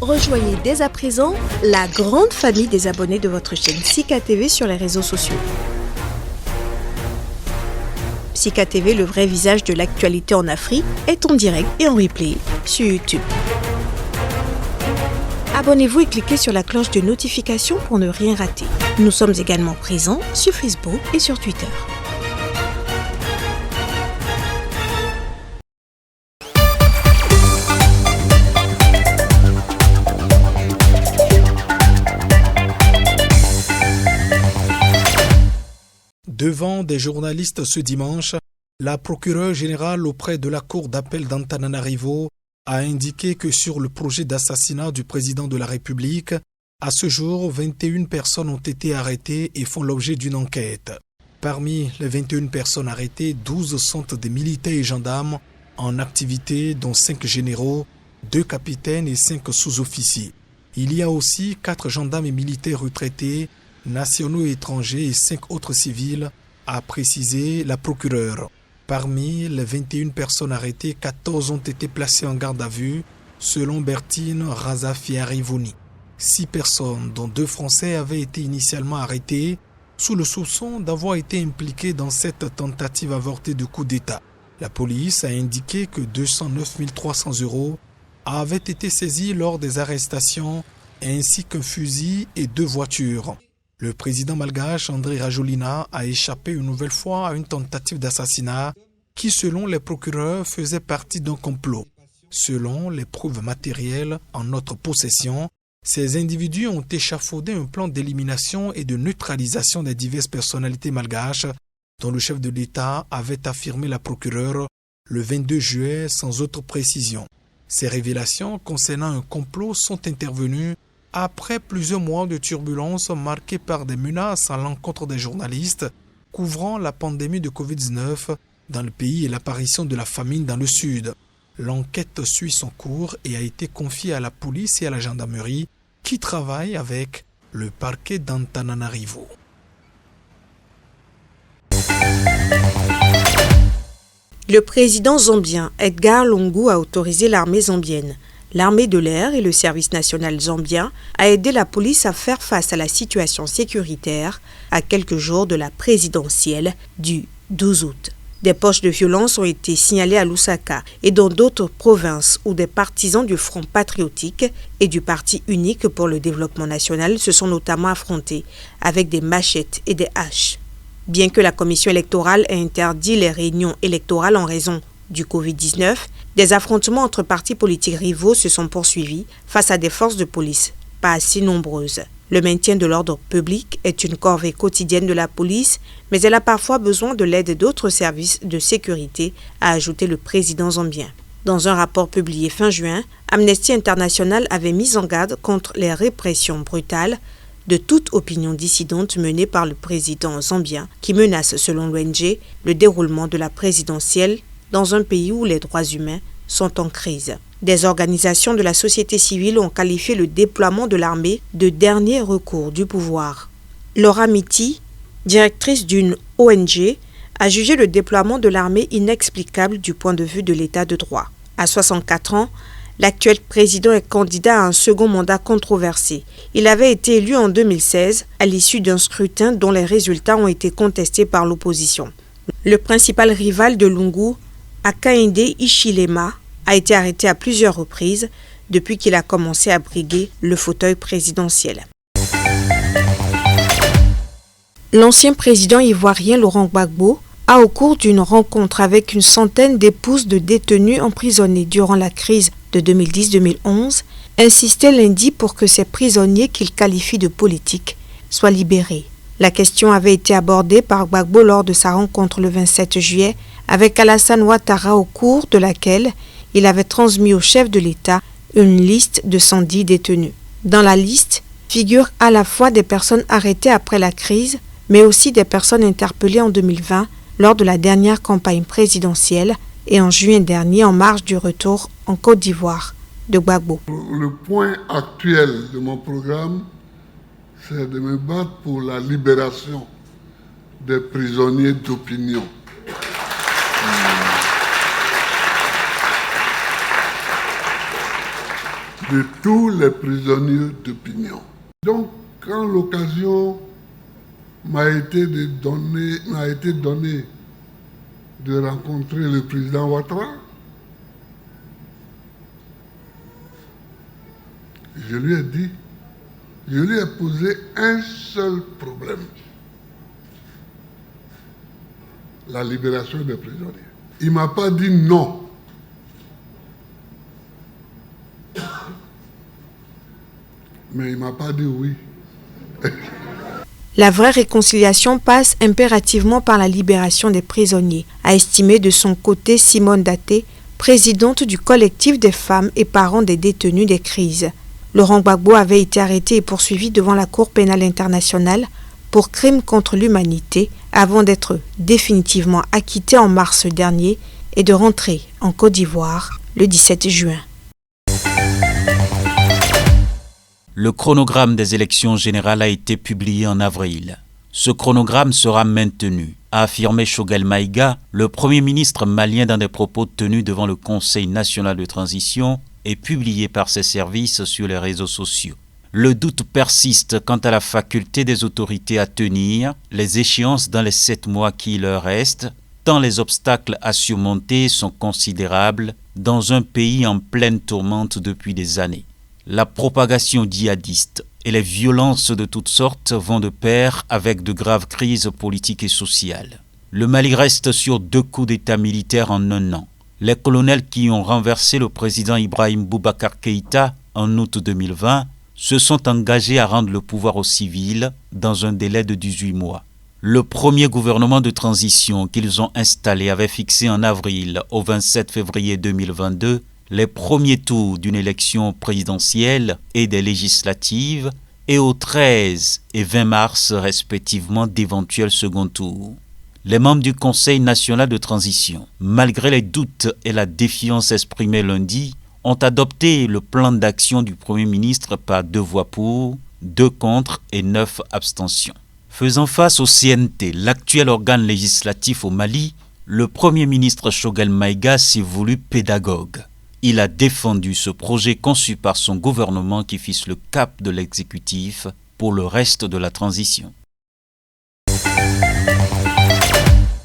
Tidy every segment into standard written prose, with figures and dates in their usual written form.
Rejoignez dès à présent la grande famille des abonnés de votre chaîne Sika TV sur les réseaux sociaux. Sika TV, le vrai visage de l'actualité en Afrique, est en direct et en replay sur YouTube. Abonnez-vous et cliquez sur la cloche de notification pour ne rien rater. Nous sommes également présents sur Facebook et sur Twitter. Devant des journalistes ce dimanche, la procureure générale auprès de la cour d'appel d'Antananarivo a indiqué que sur le projet d'assassinat du président de la République, à ce jour, 21 personnes ont été arrêtées et font l'objet d'une enquête. Parmi les 21 personnes arrêtées, 12 sont des militaires et gendarmes en activité, dont 5 généraux, 2 capitaines et 5 sous-officiers. Il y a aussi 4 gendarmes et militaires retraités, nationaux et étrangers et 5 autres civils, a précisé la procureure. Parmi les 21 personnes arrêtées, 14 ont été placées en garde à vue, selon Bertine Razafiarivoni. 6 personnes, dont 2 Français, avaient été initialement arrêtées sous le soupçon d'avoir été impliquées dans cette tentative avortée de coup d'État. La police a indiqué que 209 300 € avaient été saisis lors des arrestations, ainsi qu'un fusil et 2 voitures. Le président malgache Andry Rajoelina a échappé une nouvelle fois à une tentative d'assassinat qui, selon les procureurs, faisait partie d'un complot. Selon les preuves matérielles en notre possession, ces individus ont échafaudé un plan d'élimination et de neutralisation des diverses personnalités malgaches dont le chef de l'État avait affirmé la procureure le 22 juillet sans autre précision. Ces révélations concernant un complot sont intervenues après plusieurs mois de turbulences marquées par des menaces à l'encontre des journalistes couvrant la pandémie de Covid-19 dans le pays et l'apparition de la famine dans le sud. L'enquête suit son cours et a été confiée à la police et à la gendarmerie qui travaillent avec le parquet d'Antananarivo. Le président zambien Edgar Lungu a autorisé l'armée zambienne, l'armée de l'air et le service national zambien à aider la police à faire face à la situation sécuritaire à quelques jours de la présidentielle du 12 août. Des poches de violence ont été signalées à Lusaka et dans d'autres provinces où des partisans du Front patriotique et du Parti unique pour le développement national se sont notamment affrontés avec des machettes et des haches. Bien que la commission électorale ait interdit les réunions électorales en raison du Covid-19, des affrontements entre partis politiques rivaux se sont poursuivis face à des forces de police pas assez nombreuses. Le maintien de l'ordre public est une corvée quotidienne de la police, mais elle a parfois besoin de l'aide d'autres services de sécurité, a ajouté le président zambien. Dans un rapport publié fin juin, Amnesty International avait mis en garde contre les répressions brutales de toute opinion dissidente menée par le président zambien, qui menace, selon l'ONG, le déroulement de la présidentielle dans un pays où les droits humains sont en crise. Des organisations de la société civile ont qualifié le déploiement de l'armée de dernier recours du pouvoir. Laura Miti, directrice d'une ONG, a jugé le déploiement de l'armée inexplicable du point de vue de l'état de droit. À 64 ans, l'actuel président est candidat à un second mandat controversé. Il avait été élu en 2016 à l'issue d'un scrutin dont les résultats ont été contestés par l'opposition. Le principal rival de Lungu, Hakainde Hichilema, a été arrêté à plusieurs reprises depuis qu'il a commencé à briguer le fauteuil présidentiel. L'ancien président ivoirien Laurent Gbagbo a, au cours d'une rencontre avec une centaine d'épouses de détenus emprisonnés durant la crise de 2010-2011, insisté lundi pour que ces prisonniers qu'il qualifie de politiques soient libérés. La question avait été abordée par Gbagbo lors de sa rencontre le 27 juillet avec Alassane Ouattara, au cours de laquelle il avait transmis au chef de l'État une liste de 110 détenus. Dans la liste figurent à la fois des personnes arrêtées après la crise, mais aussi des personnes interpellées en 2020 lors de la dernière campagne présidentielle et en juin dernier en marge du retour en Côte d'Ivoire de Gbagbo. Le point actuel de mon programme, c'est de me battre pour la libération des prisonniers d'opinion. de tous les prisonniers d'opinion. Donc, quand l'occasion m'a été donnée de rencontrer le président Ouattara, je lui ai posé un seul problème: la libération des prisonniers. Il ne m'a pas dit non. Mais il ne m'a pas dit oui. La vraie réconciliation passe impérativement par la libération des prisonniers, a estimé de son côté Simone Daté, présidente du collectif des femmes et parents des détenus des crises. Laurent Gbagbo avait été arrêté et poursuivi devant la Cour pénale internationale pour crimes contre l'humanité avant d'être définitivement acquitté en mars dernier et de rentrer en Côte d'Ivoire le 17 juin. Le chronogramme des élections générales a été publié en avril. Ce chronogramme sera maintenu, a affirmé Choguel Maïga, le Premier ministre malien, dans des propos tenus devant le Conseil national de transition et publiés par ses services sur les réseaux sociaux. Le doute persiste quant à la faculté des autorités à tenir les échéances dans les 7 mois qui leur restent, tant les obstacles à surmonter sont considérables dans un pays en pleine tourmente depuis des années. La propagation djihadiste et les violences de toutes sortes vont de pair avec de graves crises politiques et sociales. Le Mali reste sur 2 coups d'État militaires en 1 an. Les colonels qui ont renversé le président Ibrahim Boubacar Keïta en août 2020 se sont engagés à rendre le pouvoir aux civils dans un délai de 18 mois. Le premier gouvernement de transition qu'ils ont installé avait fixé en avril au 27 février 2022 les premiers tours d'une élection présidentielle et des législatives et au 13 et 20 mars respectivement d'éventuels second tours. Les membres du Conseil national de transition, malgré les doutes et la défiance exprimés lundi, ont adopté le plan d'action du Premier ministre par 2 voix pour, 2 contre et 9 abstentions. Faisant face au CNT, l'actuel organe législatif au Mali, le Premier ministre Choguel Maïga s'est voulu pédagogue. Il a défendu ce projet conçu par son gouvernement qui fixe le cap de l'exécutif pour le reste de la transition.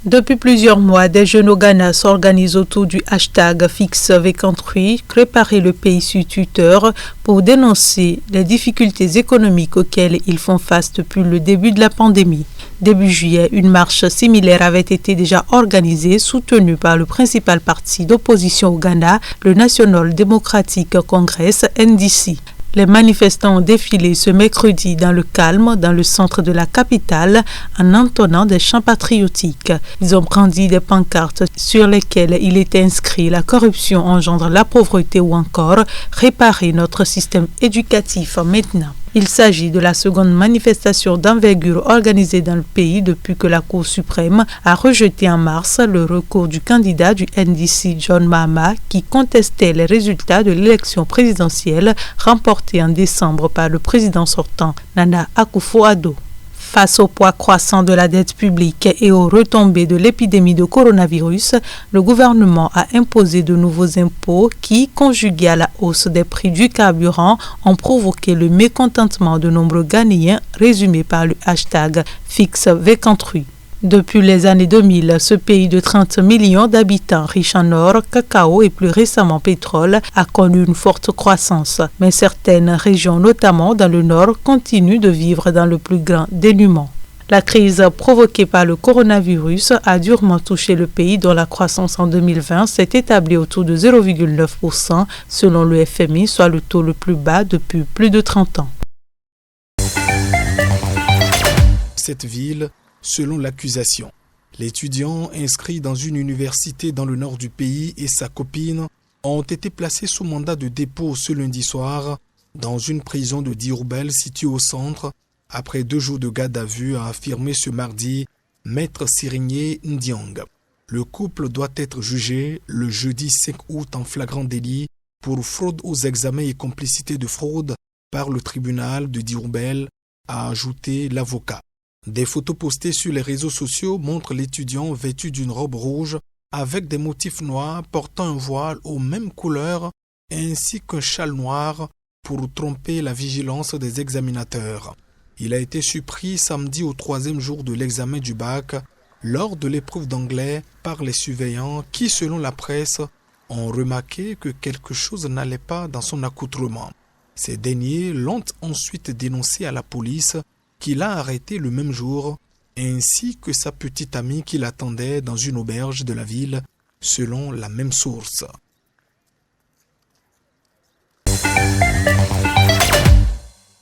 Depuis plusieurs mois, des jeunes au Ghana s'organisent autour du hashtag #FixVécantrui, préparer le pays sur Twitter pour dénoncer les difficultés économiques auxquelles ils font face depuis le début de la pandémie. Début juillet, une marche similaire avait été déjà organisée, soutenue par le principal parti d'opposition au Ghana, le National Democratic Congress, NDC. Les manifestants ont défilé ce mercredi dans le calme, dans le centre de la capitale, en entonnant des chants patriotiques. Ils ont brandi des pancartes sur lesquelles il était inscrit « La corruption engendre la pauvreté » ou encore « Réparer notre système éducatif maintenant ». Il s'agit de la seconde manifestation d'envergure organisée dans le pays depuis que la Cour suprême a rejeté en mars le recours du candidat du NDC John Mahama qui contestait les résultats de l'élection présidentielle remportée en décembre par le président sortant Nana Akufo-Addo. Face au poids croissant de la dette publique et aux retombées de l'épidémie de coronavirus, le gouvernement a imposé de nouveaux impôts qui, conjugués à la hausse des prix du carburant, ont provoqué le mécontentement de nombreux Ghanéens, résumé par le hashtag #FixVécantrui. Depuis les années 2000, ce pays de 30 millions d'habitants riche en or, cacao et plus récemment pétrole a connu une forte croissance. Mais certaines régions, notamment dans le nord, continuent de vivre dans le plus grand dénuement. La crise provoquée par le coronavirus a durement touché le pays dont la croissance en 2020 s'est établie autour de 0,9% selon le FMI, soit le taux le plus bas depuis plus de 30 ans. Cette ville, selon l'accusation, l'étudiant inscrit dans une université dans le nord du pays et sa copine ont été placés sous mandat de dépôt ce lundi soir dans une prison de Diourbel située au centre après 2 jours de garde à vue, a affirmé ce mardi Maître Sirigné Ndiang. Le couple doit être jugé le jeudi 5 août en flagrant délit pour fraude aux examens et complicité de fraude par le tribunal de Diourbel, a ajouté l'avocat. Des photos postées sur les réseaux sociaux montrent l'étudiant vêtu d'une robe rouge avec des motifs noirs portant un voile aux mêmes couleurs ainsi qu'un châle noir pour tromper la vigilance des examinateurs. Il a été surpris samedi au 3e jour de l'examen du bac lors de l'épreuve d'anglais par les surveillants qui, selon la presse, ont remarqué que quelque chose n'allait pas dans son accoutrement. Ces derniers l'ont ensuite dénoncé à la police qui l'a arrêté le même jour, ainsi que sa petite amie qui l'attendait dans une auberge de la ville, selon la même source.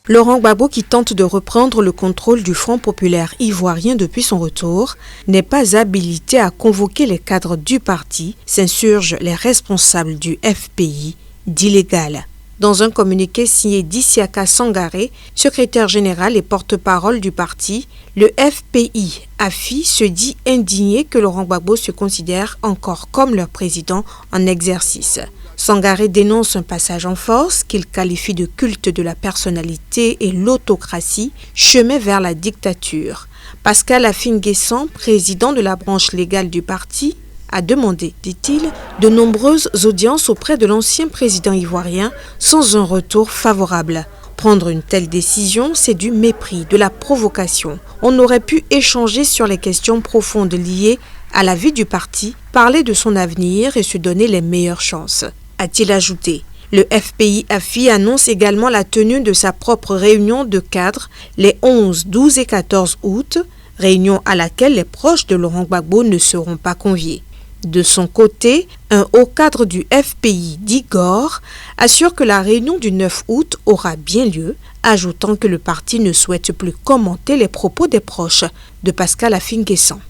Laurent Gbagbo, qui tente de reprendre le contrôle du Front populaire ivoirien depuis son retour, n'est pas habilité à convoquer les cadres du parti, s'insurgent les responsables du FPI d'illégal. Dans un communiqué signé d'Isiaka Sangaré, secrétaire général et porte-parole du parti, le FPI AFI se dit indigné que Laurent Gbagbo se considère encore comme leur président en exercice. Sangaré dénonce un passage en force qu'il qualifie de culte de la personnalité et l'autocratie, chemin vers la dictature. Pascal Affi-N'Guessan, président de la branche légale du parti, a demandé, dit-il, de nombreuses audiences auprès de l'ancien président ivoirien sans un retour favorable. Prendre une telle décision, c'est du mépris, de la provocation. On aurait pu échanger sur les questions profondes liées à la vie du parti, parler de son avenir et se donner les meilleures chances, a-t-il ajouté. Le FPI AFI annonce également la tenue de sa propre réunion de cadres les 11, 12 et 14 août, réunion à laquelle les proches de Laurent Gbagbo ne seront pas conviés. De son côté, un haut cadre du FPI, d'Igor, assure que la réunion du 9 août aura bien lieu, ajoutant que le parti ne souhaite plus commenter les propos des proches de Pascal Affi-N'Guessan.